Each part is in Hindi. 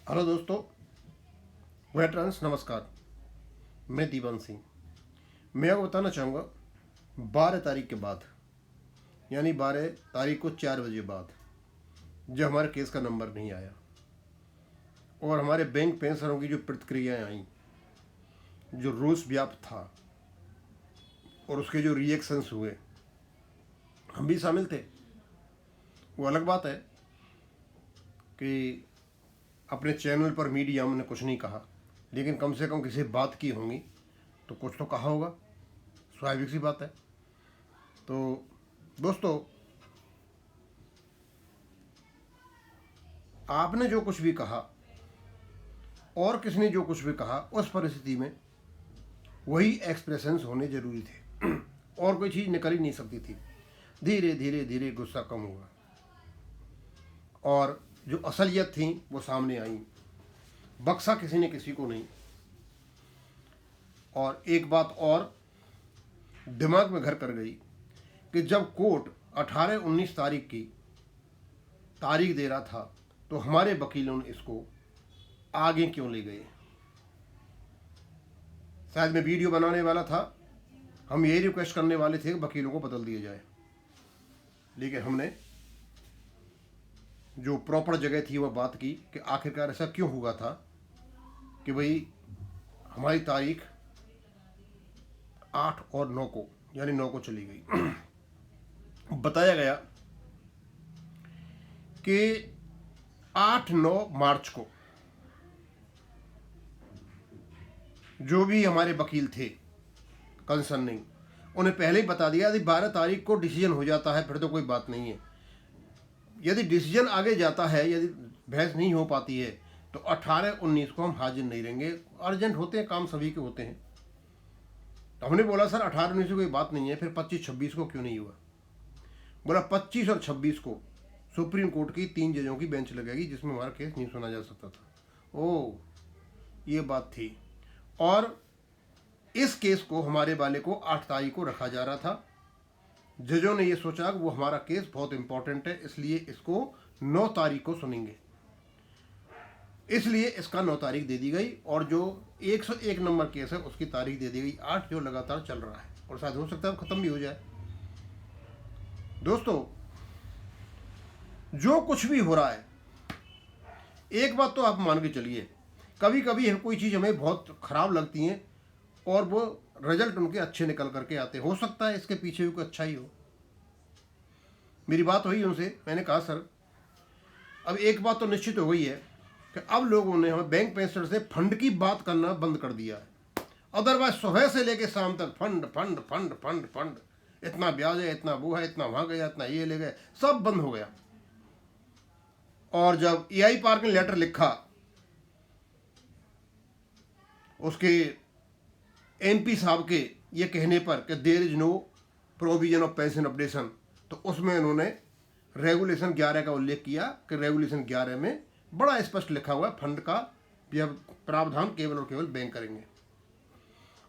हेलो दोस्तों, वेटरन्स नमस्कार। मैं दीवान सिंह। मैं आपको बताना चाहूँगा 12 तारीख के बाद, यानी 12 तारीख को 4 बजे बाद, जब हमारे केस का नंबर नहीं आया और हमारे बैंक पेंशनरों की जो प्रतिक्रियाएँ आई, जो रोष व्याप्त था और उसके जो रिएक्शंस हुए, हम भी शामिल थे। वो अलग बात है कि अपने चैनल पर मीडिया ने कुछ नहीं कहा, लेकिन कम से कम किसी बात की होंगी तो कुछ तो कहा होगा, स्वाभाविक सी बात है। तो दोस्तों, आपने जो कुछ भी कहा और किसने जो कुछ भी कहा, उस परिस्थिति में वही एक्सप्रेशंस होने जरूरी थे और कोई चीज़ निकल ही नहीं सकती थी। धीरे धीरे धीरे गुस्सा कम हुआ और जो असलियत थी वो सामने आई। बख्शा किसी ने किसी को नहीं। और एक बात और दिमाग में घर कर गई कि जब कोर्ट 18-19 तारीख की तारीख दे रहा था तो हमारे वकीलों ने इसको आगे क्यों ले गए। शायद मैं वीडियो बनाने वाला था, हम यही रिक्वेस्ट करने वाले थे कि वकीलों को बदल दिया जाए, लेकिन हमने जो प्रॉपर जगह थी वह बात की कि आखिरकार ऐसा क्यों हुआ था कि भाई हमारी तारीख 8 और 9 को, यानी 9 को चली गई। बताया गया कि 8-9 मार्च को जो भी हमारे वकील थे कंसर्निंग, उन्हें पहले ही बता दिया यदि 12 तारीख को डिसीजन हो जाता है फिर तो कोई बात नहीं है। यदि डिसीजन आगे जाता है, यदि बहस नहीं हो पाती है तो 18-19 को हम हाजिर नहीं रहेंगे। अर्जेंट होते हैं काम, सभी के होते हैं। तो हमने बोला सर 18-19 को कोई बात नहीं है, फिर 25-26 को क्यों नहीं हुआ। बोला 25 और 26 को सुप्रीम कोर्ट की 3 जजों की बेंच लगेगी जिसमें हमारा केस नहीं सुना जा सकता था। ओ, ये बात थी। और इस केस को हमारे वाले को 8 तारीख को रखा जा रहा था। जजों ने ये सोचा कि वो हमारा केस बहुत इंपॉर्टेंट है, इसलिए इसको 9 तारीख को सुनेंगे, इसलिए इसका 9 तारीख दे दी गई। और जो 101 नंबर केस है उसकी तारीख दे दी गई 8, जो लगातार चल रहा है और शायद हो सकता है ख़त्म भी हो जाए। दोस्तों, जो कुछ भी हो रहा है, एक बात तो आप मान के चलिए, कभी कभी कोई चीज़ हमें बहुत ख़राब लगती है और वो रिजल्ट उनके अच्छे निकल करके आते। हो सकता है इसके पीछे भी कोई अच्छा ही हो। मेरी बात हुई उनसे, मैंने कहा सर अब एक बात तो निश्चित हो गई है कि अब लोगों ने हमें बैंक पेंशनर से फंड की बात करना बंद कर दिया है। अदरवाइज सुबह से लेके शाम तक fund fund fund fund fund, इतना ब्याज है, इतना वो है, इतना वहां गया, इतना ये ले गए, सब बंद हो गया। और जब EI पार्क ने लेटर लिखा उसके MP साहब के ये कहने पर कि there is no provision of pension updation, तो उसमें उन्होंने रेगुलेशन 11 का उल्लेख किया कि रेगुलेशन 11 में बड़ा स्पष्ट लिखा हुआ है फंड का यह प्रावधान केवल और केवल बैंक करेंगे।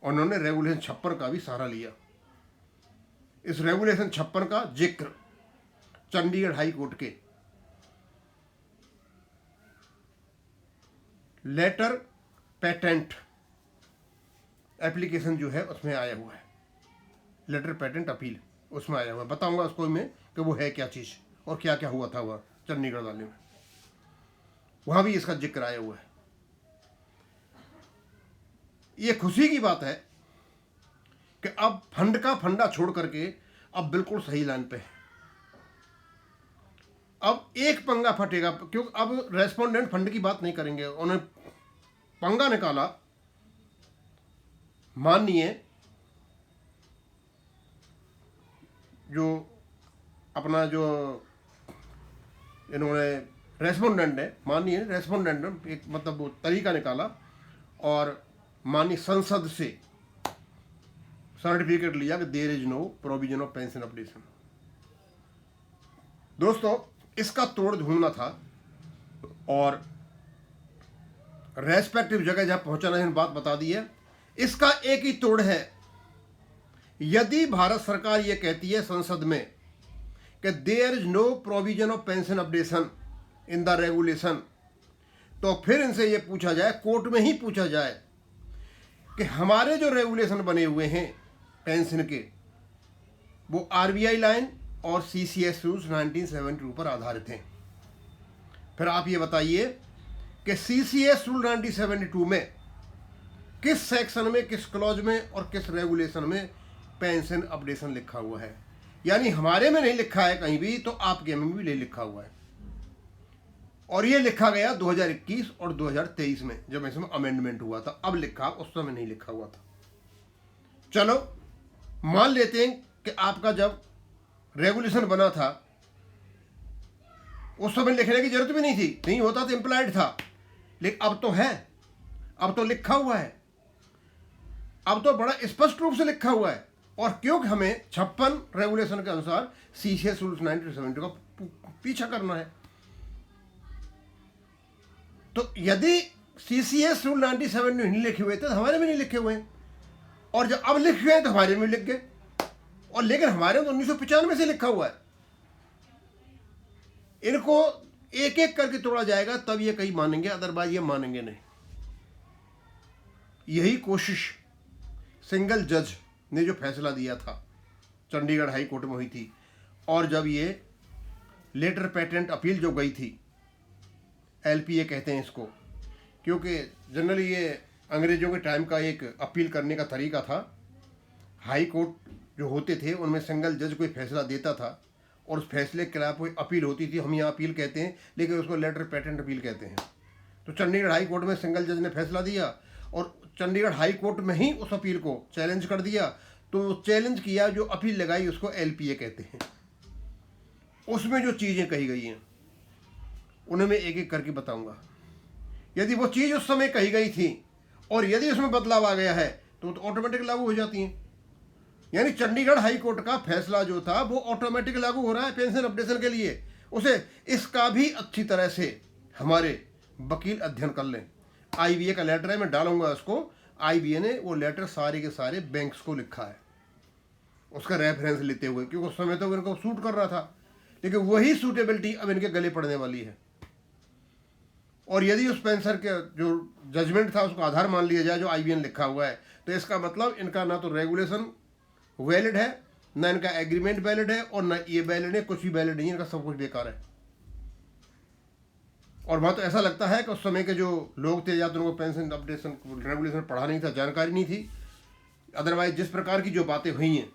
उन्होंने रेगुलेशन 56 का भी सहारा लिया। इस रेगुलेशन 56 का जिक्र चंडीगढ़ हाई कोर्ट के लेटर पेटेंट एप्लीकेशन जो है उसमें आया हुआ है, लेटर पेटेंट अपील उसमें आया हुआ है। बताऊंगा उसको मैं कि वो है क्या चीज़ और क्या क्या हुआ था वह चंडीगढ़ वाले में, वहाँ भी इसका जिक्र आया हुआ है। ये खुशी की बात है कि अब फंड का फंडा छोड़ करके अब बिल्कुल सही लाइन पे है। अब एक पंगा फटेगा, क्योंकि अब रेस्पोंडेंट फंड की बात नहीं करेंगे। उन्होंने पंगा निकाला, माननीय जो अपना जो इन्होंने रेस्पोंडेंट है, माननीय रेस्पोंडेंट ने एक मतलब वो तरीका निकाला और माननीय संसद से सर्टिफिकेट लिया कि there is no provision of pension updation. दोस्तों, इसका तोड़ ढूंढना था और रेस्पेक्टिव जगह जहां पहुंचाना है बात बता दी है। इसका एक ही तोड़ है, यदि भारत सरकार यह कहती है संसद में कि there is no provision of pension updation in the regulation, तो फिर इनसे ये पूछा जाए, कोर्ट में ही पूछा जाए कि हमारे जो रेगुलेशन बने हुए हैं पेंशन के, वो आरबीआई लाइन और सीसीएस रूल्स 1972 पर आधारित हैं। फिर आप ये बताइए कि सीसीएस रूल 1972 में किस सेक्शन में, किस क्लॉज में और किस रेगुलेशन में पेंशन अपडेशन लिखा हुआ है। यानी हमारे में नहीं लिखा है कहीं भी, तो आपके में भी नहीं लिखा हुआ है। और ये लिखा गया 2021 और 2023 में, जब इसमें अमेंडमेंट हुआ था, अब लिखा, उस समय नहीं लिखा हुआ था। चलो मान लेते हैं कि आपका जब रेगुलेशन बना था उस समय लिखने की जरूरत भी नहीं थी, नहीं होता तो इम्प्लाइड था, लेकिन अब तो है, अब तो लिखा हुआ है, अब तो बड़ा स्पष्ट रूप से लिखा हुआ है। और क्योंकि हमें 56 रेगुलेशन के अनुसार सीसीएस रूल्स 1970 का पीछा करना है, तो यदि सीसीएस रूल 97 में नहीं लिखे हुए थे तो हमारे में नहीं लिखे हुए हैं, और जब अब लिखे हुए हैं तो हमारे में लिख गए। और लेकिन हमारे में तो 1995 से लिखा हुआ है। इनको एक एक करके तोड़ा जाएगा तब ये कहीं मानेंगे, अदरवाइज ये मानेंगे नहीं। यही कोशिश सिंगल जज ने जो फैसला दिया था चंडीगढ़ हाई कोर्ट में हुई थी, और जब ये लेटर पेटेंट अपील जो गई थी, एलपीए कहते हैं इसको, क्योंकि जनरली ये अंग्रेजों के टाइम का एक अपील करने का तरीका था। हाई कोर्ट जो होते थे उनमें सिंगल जज कोई फैसला देता था और उस फैसले के खिलाफ कोई अपील होती थी, हम यहाँ अपील कहते हैं लेकिन उसको लेटर पेटेंट अपील कहते हैं। तो चंडीगढ़ हाई कोर्ट में सिंगल जज ने फैसला दिया और चंडीगढ़ हाई कोर्ट में ही उस अपील को चैलेंज कर दिया। तो चैलेंज किया, जो अपील लगाई उसको एलपीए कहते हैं। उसमें जो चीज़ें कही गई हैं उन्हें मैं एक एक करके बताऊंगा। यदि वो चीज़ उस समय कही गई थी और यदि उसमें बदलाव आ गया है तो ऑटोमेटिक लागू हो जाती हैं। यानी चंडीगढ़ हाई कोर्ट का फैसला जो था वो ऑटोमेटिक लागू हो रहा है पेंशन अपडेशन के लिए। उसे इसका भी अच्छी तरह से हमारे वकील अध्ययन कर लें। आईबीए का लेटर है, मैं डालूंगा उसको। आईबीए ने वो लेटर सारे के सारे बैंक्स को लिखा है उसका रेफरेंस लेते हुए, क्योंकि उस समय तो इनको सूट कर रहा था, लेकिन वही सूटेबिलिटी अब इनके गले पड़ने वाली है। और यदि उस पेंशन के जो जजमेंट था उसको आधार मान लिया जाए जो आईबीए ने लिखा हुआ है, तो इसका मतलब इनका ना तो रेगुलेशन वैलिड है, ना इनका एग्रीमेंट वैलिड है, और ना ये वैलिड है, कुछ भी वैलिड नहीं है, इनका सब कुछ बेकार है। और वहाँ तो ऐसा लगता है कि उस समय के जो लोग थे या तो उनको पेंशन अपडेशन रेगुलेशन पढ़ा नहीं था, जानकारी नहीं थी, अदरवाइज जिस प्रकार की जो बातें हुई हैं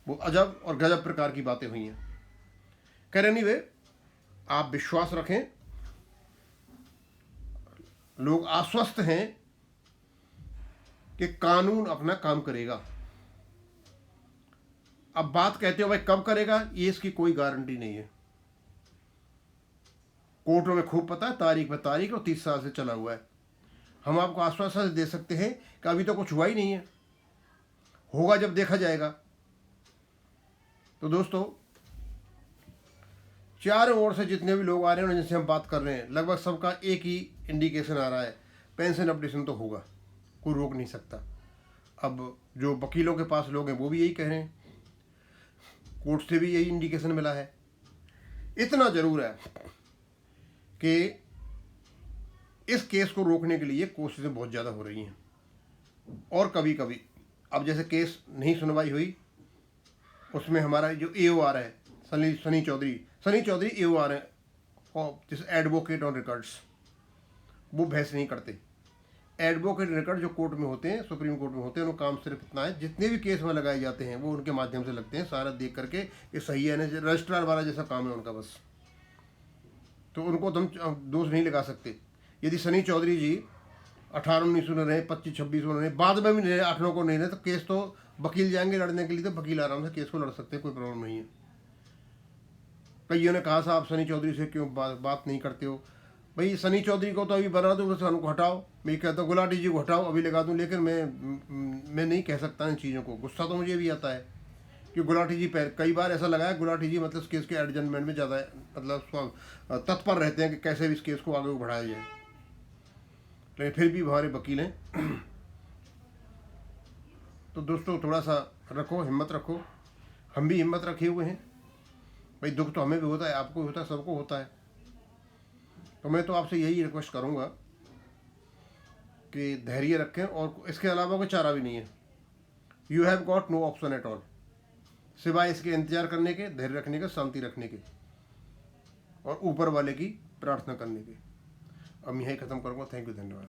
वो अजब और गजब प्रकार की बातें हुई हैं। कह रहे नहीं वे, आप विश्वास रखें, लोग आश्वस्त हैं कि कानून अपना काम करेगा। अब बात कहते हो भाई कब करेगा, ये इसकी कोई गारंटी नहीं है। कोर्टों में खूब पता है, तारीख पे तारीख, और 30 साल से चला हुआ है। हम आपको आश्वासन दे सकते हैं कि अभी तो कुछ हुआ ही नहीं है, होगा जब देखा जाएगा। तो दोस्तों, चारों ओर से जितने भी लोग आ रहे हैं जिनसे हम बात कर रहे हैं, लगभग सबका एक ही इंडिकेशन आ रहा है, पेंशन अपडेशन तो होगा, कोई रोक नहीं सकता। अब जो वकीलों के पास लोग हैं वो भी यही कह रहे हैं, कोर्ट से भी यही इंडिकेशन मिला है। इतना जरूर है कि इस केस को रोकने के लिए कोशिशें बहुत ज़्यादा हो रही हैं। और कभी कभी अब जैसे केस नहीं सुनवाई हुई, उसमें हमारा जो एओआर है सनी चौधरी एओआर है, और जिस एडवोकेट ऑन रिकॉर्ड्स, वो बहस नहीं करते। एडवोकेट रिकॉर्ड जो कोर्ट में होते हैं, सुप्रीम कोर्ट में होते हैं, उनका काम सिर्फ इतना है, जितने भी केस में लगाए जाते हैं वो उनके माध्यम से लगते हैं, सारा देख करके ये सही है ना, रजिस्ट्रार वाला जैसा काम है उनका बस। तो उनको तुम दोष नहीं लगा सकते। यदि सनी चौधरी जी 18-19 में रहे, 25-26 में रहे, बाद में भी नहीं रहे, 8-9 को नहीं रहे, तो केस तो वकील जाएंगे लड़ने के लिए, तो वकील आराम से केस को लड़ सकते हैं, कोई प्रॉब्लम नहीं है। कईयों ने कहा साहब सनी चौधरी से क्यों बात नहीं करते हो। भाई सनी चौधरी को तो अभी बना दूँ, बस उनको हटाओ, मैं कहता हूँ गुलाटी जी को हटाओ, अभी लगा दूँ, लेकिन मैं नहीं कह सकता इन चीज़ों को। गुस्सा तो मुझे भी आता है कि गुलाटी जी कई बार ऐसा लगा है, गुलाटी जी मतलब इस केस के एडजमेंट में ज़्यादा मतलब तत्पर रहते हैं कि कैसे भी इस केस को आगे बढ़ाया जाए, लेकिन फिर भी हमारे वकील हैं। तो दोस्तों थोड़ा सा रखो, हिम्मत रखो, हम भी हिम्मत रखे हुए हैं। भाई दुख तो हमें भी होता है, आपको भी होता है, सबको होता है। तो मैं तो आपसे यही रिक्वेस्ट करूँगा कि धैर्य रखें, और इसके अलावा कोई चारा भी नहीं है। You have got no option at all, सिवाय इसके इंतजार करने के, धैर्य रखने के, शांति रखने के और ऊपर वाले की प्रार्थना करने के। अब यहीं ख़त्म करूँगा। थैंक यू, धन्यवाद।